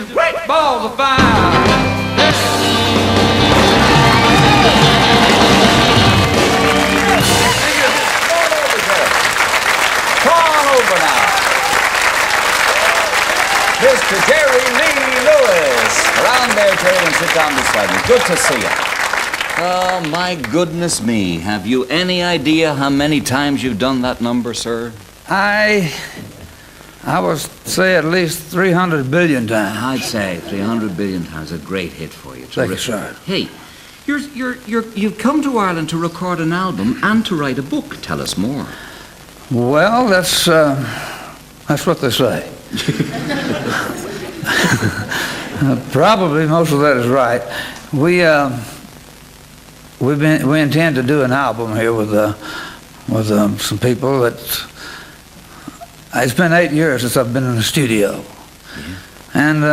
just great balls of fire. Over now. Mr. Jerry Lee Lewis. Around there, Jerry, and sit down beside me. Good to see you. Oh, my goodness me. Have you any idea how many times you've done that number, sir? I would say at least 300 billion times. I'd say 300 billion times. A great hit for you. Thank you, sir. Hey, you've come to Ireland to record an album and to write a book. Tell us more. Well, that's what they say. Probably most of that is right. We intend to do an album here with some people that. It's been 8 years since I've been in the studio, and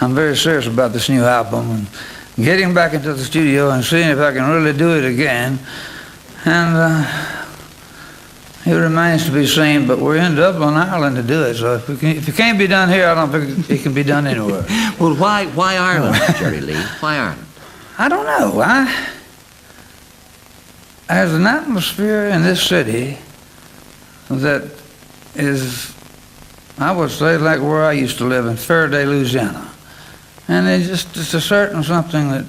I'm very serious about this new album and getting back into the studio and seeing if I can really do it again. And it remains to be seen, but we're in Dublin, Ireland to do it. So if it can't be done here, I don't think it can be done anywhere. Well, why Ireland, Jerry Lee? Why Ireland? I don't know. There's an atmosphere in this city that is, I would say, like where I used to live in Faraday, Louisiana. And it's a certain something that,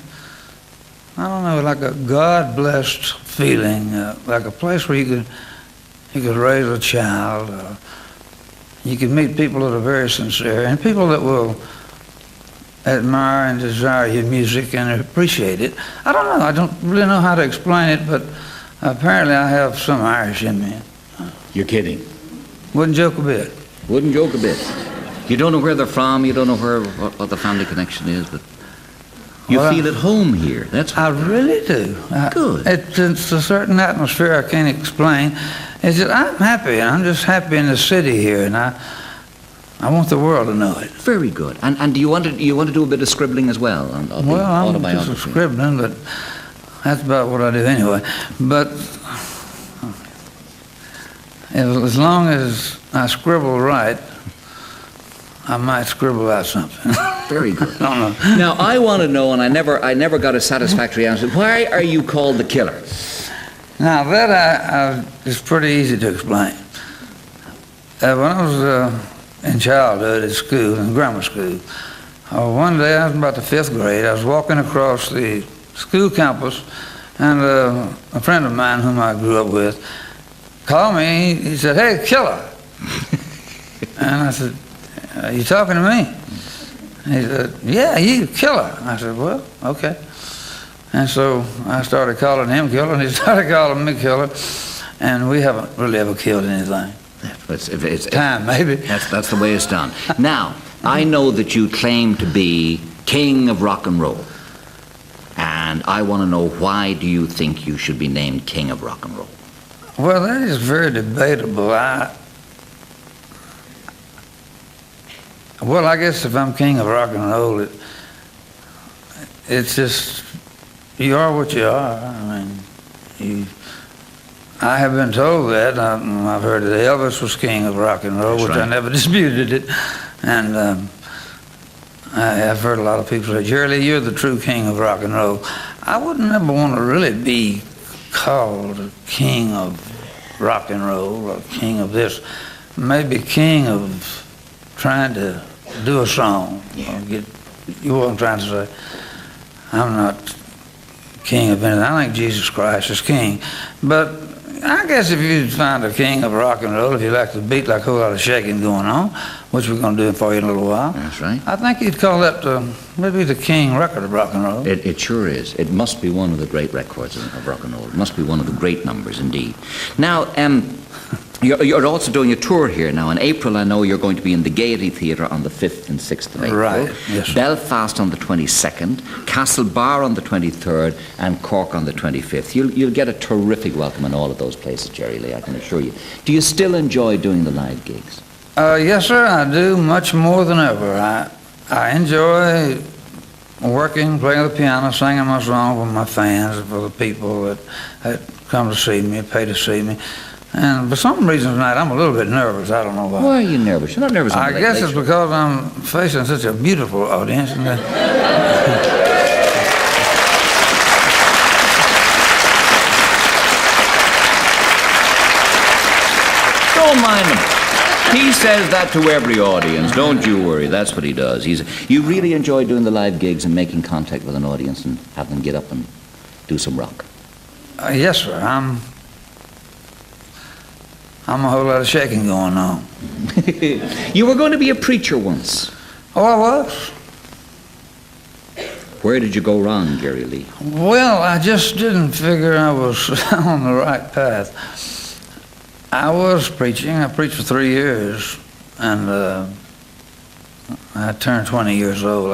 I don't know, like a God-blessed feeling, like a place where you could raise a child. You can meet people that are very sincere and people that will admire and desire your music and appreciate it. I don't know. I don't really know how to explain it, but apparently I have some Irish in me. You're kidding. Wouldn't joke a bit. Wouldn't joke a bit. You don't know where they're from. You don't know what the family connection is, but you feel at home here. That's what I really do. Good. It's a certain atmosphere I can't explain. It's just, I'm happy. I'm just happy in the city here, and I want the world to know it. Very good. And do you want to do a bit of scribbling as well? Well, I'm just scribbling, but that's about what I do anyway. But as long as I scribble right, I might scribble out something. Very good. I don't know. Now, I want to know, and I never got a satisfactory answer. Why are you called the Killer? Now, that is pretty easy to explain. When I was in childhood at school, in grammar school, one day I was about the 5th grade. I was walking across the school campus, and a friend of mine whom I grew up with called me. He said, "Hey, Killer." And I said, "Are you talking to me?" He said, "Yeah, you, Killer." I said, "Well, okay." And so I started calling him Killer, and he started calling me Killer, and we haven't really ever killed anything. It's time, maybe. That's the way it's done. Now, I know that you claim to be king of rock and roll, and I want to know, why do you think you should be named king of rock and roll? Well, that is very debatable. Well, I guess if I'm king of rock and roll, it's just, you are what you are. I mean, I have been told that. I've heard that Elvis was king of rock and roll, which I never disputed it. And I've heard a lot of people say, "Jerry Lee, you're the true king of rock and roll." I wouldn't ever want to really be called a king of rock and roll or king of this. Maybe king of trying to do a song. Yeah. You know what I'm trying to say? I'm not king of anything. I think Jesus Christ is king. But I guess if you find a king of rock and roll, if you like the beat, like a whole lot of shaking going on, which we're going to do for you in a little while. That's right. I think you'd call that maybe the king record of rock and roll. It sure is. It must be one of the great records of rock and roll. It must be one of the great numbers indeed. Now, you're also doing a tour here now. In April, I know you're going to be in the Gaiety Theatre on the 5th and 6th of April. Right, yes, sir. Belfast on the 22nd, Castlebar on the 23rd, and Cork on the 25th. You'll get a terrific welcome in all of those places, Jerry Lee, I can assure you. Do you still enjoy doing the live gigs? Yes, sir, I do, much more than ever. I enjoy working, playing the piano, singing my songs with my fans, for the people that come to see me, pay to see me. And for some reason tonight, I'm a little bit nervous. I don't know why. Why are you nervous? You're not nervous. I guess it's because I'm facing such a beautiful audience. And Don't mind him. He says that to every audience. Don't you worry. That's what he does. You really enjoy doing the live gigs and making contact with an audience and having them get up and do some rock. yes, sir. I'm a whole lot of shaking going on. You were going to be a preacher once. Oh, I was? Where did you go wrong, Jerry Lee? Well, I just didn't figure I was on the right path. I was preaching. I preached for 3 years, and I turned 20 years old.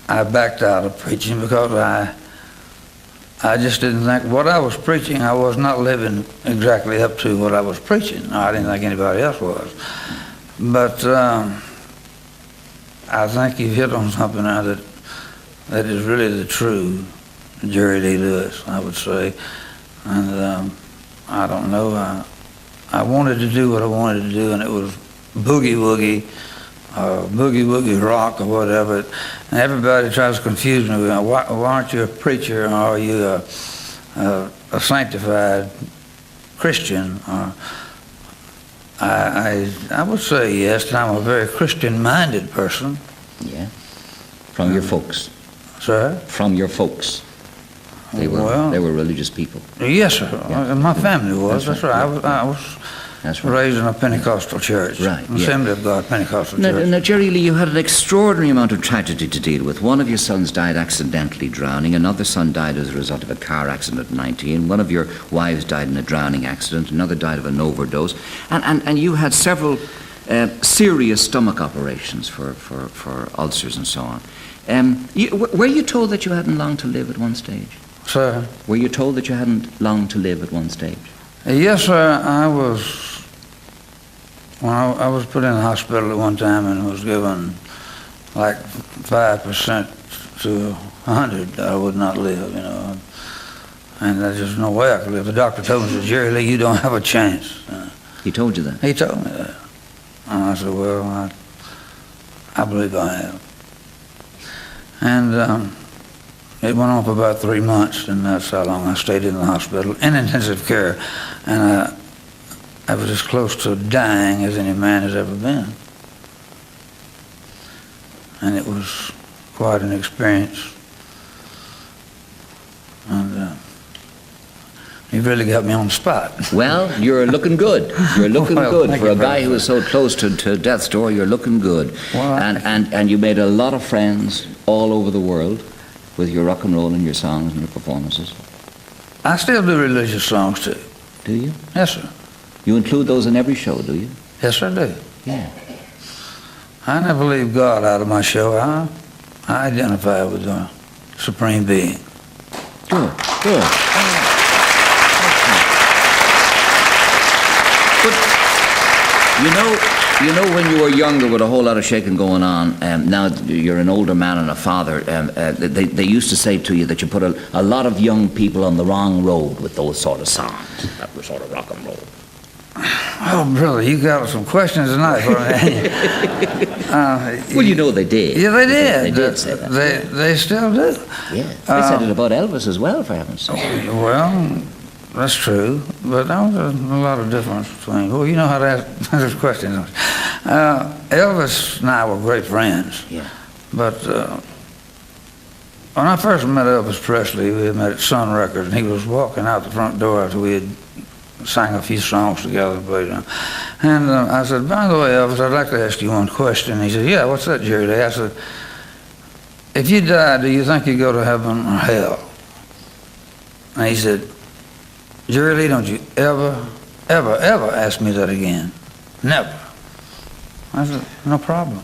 I backed out of preaching because I just didn't think what I was preaching, I was not living exactly up to what I was preaching. I didn't think anybody else was. But I think you've hit on something now that is really the true Jerry Lee Lewis, I would say. And I don't know, I wanted to do what I wanted to do, and it was boogie-woogie, boogie-woogie rock or whatever. And everybody tries to confuse me. Why aren't you a preacher, or are you a sanctified Christian? I would say yes, and I'm a very Christian-minded person. Yeah. From your folks. Sir? From your folks. They were religious people. Yes, sir. Yeah. My family was. That's That's right. right. I was That's right. raised in a Pentecostal church. Right, yeah. Assembly of God Pentecostal church. Now, Jerry Lee, you had an extraordinary amount of tragedy to deal with. One of your sons died accidentally drowning. Another son died as a result of a car accident at 19. One of your wives died in a drowning accident. Another died of an overdose. And you had several serious stomach operations for ulcers and so on. Were you told that you hadn't long to live at one stage? Sir? Were you told that you hadn't long to live at one stage? Yes, sir. When I was put in the hospital at one time and was given like 5% to 100 that I would not live, you know. And there's just no way I could live. The doctor told me, Jerry Lee, you don't have a chance. He told you that? He told me that. And I said, well, I believe I have. And it went on for about 3 months, and that's how long I stayed in the hospital in intensive care. And I was as close to dying as any man has ever been. And it was quite an experience. And he really got me on the spot. Well, you're looking good. You're looking Well, good. thank For a you guy very who was so close to death's door, you're looking good. Well, and you made a lot of friends all over the world with your rock and roll and your songs and your performances. I still do religious songs too. Do you? Yes, sir. You include those in every show, do you? Yes, I do. Yeah. I never leave God out of my show. I identify with the Supreme Being. Good, good. But, you know, when you were younger with a whole lot of shaking going on, now you're an older man and a father, they used to say to you that you put a lot of young people on the wrong road with those sort of songs. That was sort of rock and roll. Oh, brother, you got some questions tonight for me. Well, you know they did. Yeah, they did. They did say that. They still do. Yeah, they said it about Elvis as well, for heaven's sake. Well, that's true, but there was a lot of difference between. Well, you know how to ask those questions. Elvis and I were great friends. Yeah. But when I first met Elvis Presley, we had met at Sun Records, and he was walking out the front door after we had sang a few songs together. And I said, by the way, Elvis, I'd like to ask you one question. He said, yeah, what's that, Jerry Lee? I said, if you die, do you think you go to heaven or hell? And he said, Jerry Lee, don't you ever ask me that again. Never. I said, no problem.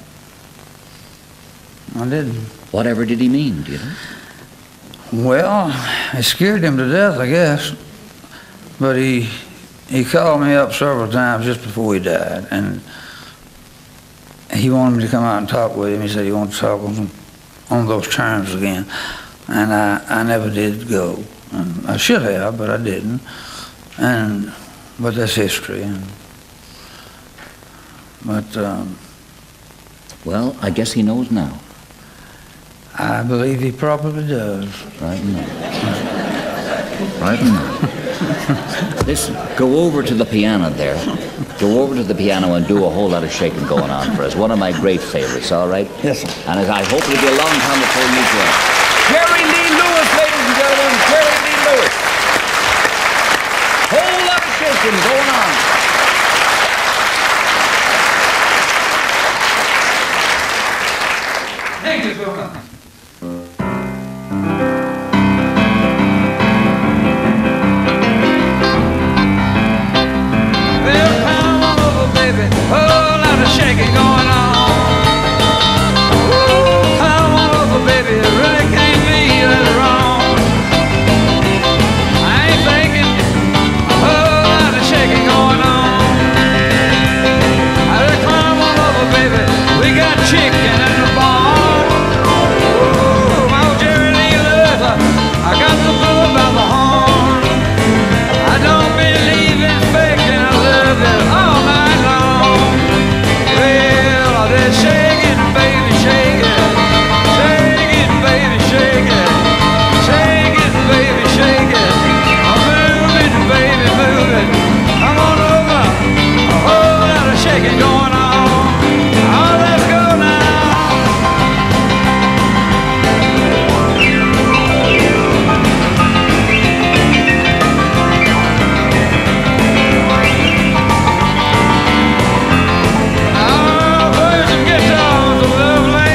I didn't. Whatever did he mean, do you know? Well, it scared him to death, I guess. But he called me up several times just before he died, and he wanted me to come out and talk with him. He said he wanted to talk on those terms again, and I never did go. And I should have, but I didn't. But that's history. Well, I guess he knows now. I believe he probably does. Right now. Right now. Listen, go over to the piano there. Go over to the piano and do a whole lot of shaking going on for us. One of my great favorites, all right? Yes, sir. And I hope it'll be a long time before you join. Jerry Lee Lewis, ladies and gentlemen, Jerry Lee Lewis. Whole lot of shaking going on. Thank you so much. Well, come on over, baby. Whole lot of shaking going on. Ooh, come on over, baby. It really can't be that wrong. I ain't thinking a whole lot of shaking going on. I said, come on over, baby. We got chicken in the barn. Ooh, my old Jerry Lee Lewis, I got the bull by the horn. I don't believe in faking, I love it all night long. Well, they're shaking, baby, shaking. Shaking, baby, shaking. Shaking, baby, shaking. Moving, baby, moving. Come on over, a whole lot of shaking going on. Oh, let's go now. Oh, where's some guitars, lovely?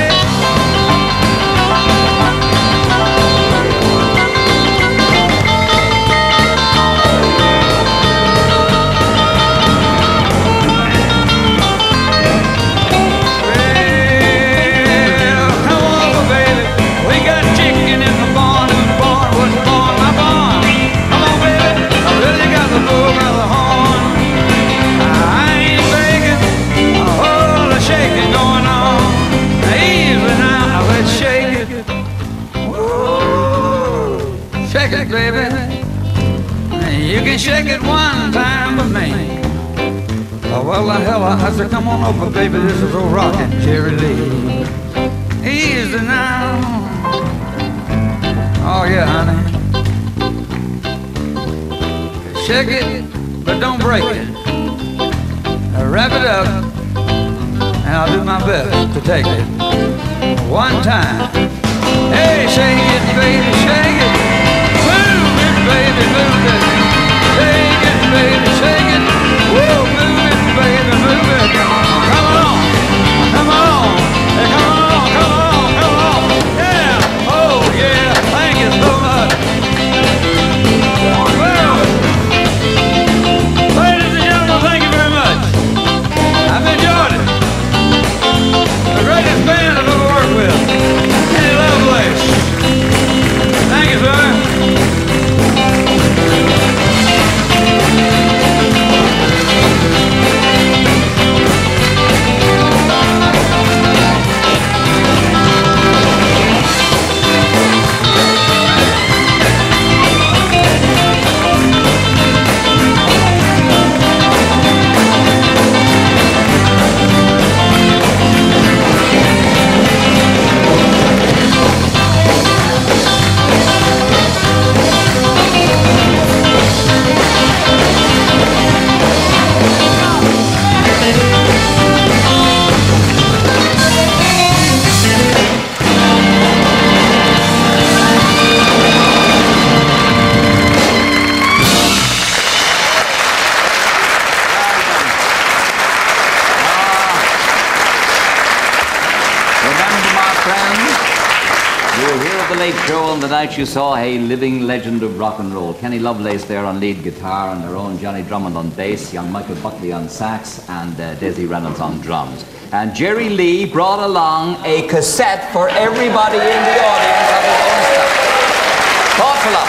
Well, come on over, baby. We got chicken in the barn. Who's born? What's born? My barn. Come on, baby. I really got the bull by the horn. I ain't begging. A whole lot of shaking going on. Easy now, let's shake it. Woo! Shake it, baby. You can shake it one time with me. Oh, well, the hell, I said, come on over, baby. This is old rockin' Jerry Lee. Easy now. Oh, yeah, honey. Shake it, but don't break it. Wrap it up, and I'll do my best to take it. One time. Hey, shake it, baby, shake it. Move it, baby, move it. Shake it, baby, shake it. Whoa, move it, baby, move it. Come on, come on. Hey, come on, come on, come on. Yeah, oh yeah, thank you so much. Well, ladies and gentlemen, thank you very much. I've enjoyed it. The greatest band I've ever worked with. Kenny Lovelace. Thank you, sir. The night you saw a living legend of rock and roll. Kenny Lovelace there on lead guitar, and their own Johnny Drummond on bass, young Michael Buckley on sax, and Desi Reynolds on drums. And Jerry Lee brought along a cassette for everybody in the audience of his own stuff. Thoughtful lot.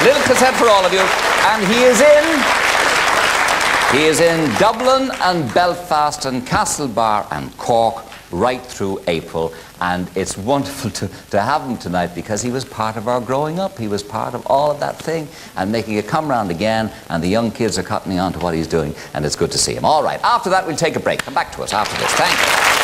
Little cassette for all of you. And he is in Dublin and Belfast and Castlebar and Cork right through April, and it's wonderful to have him tonight because he was part of our growing up. He was part of all of that thing and making it come round again, and the young kids are cottoning on to what he's doing, and it's good to see him. All right, after that we'll take a break. Come back to us after this. Thank you.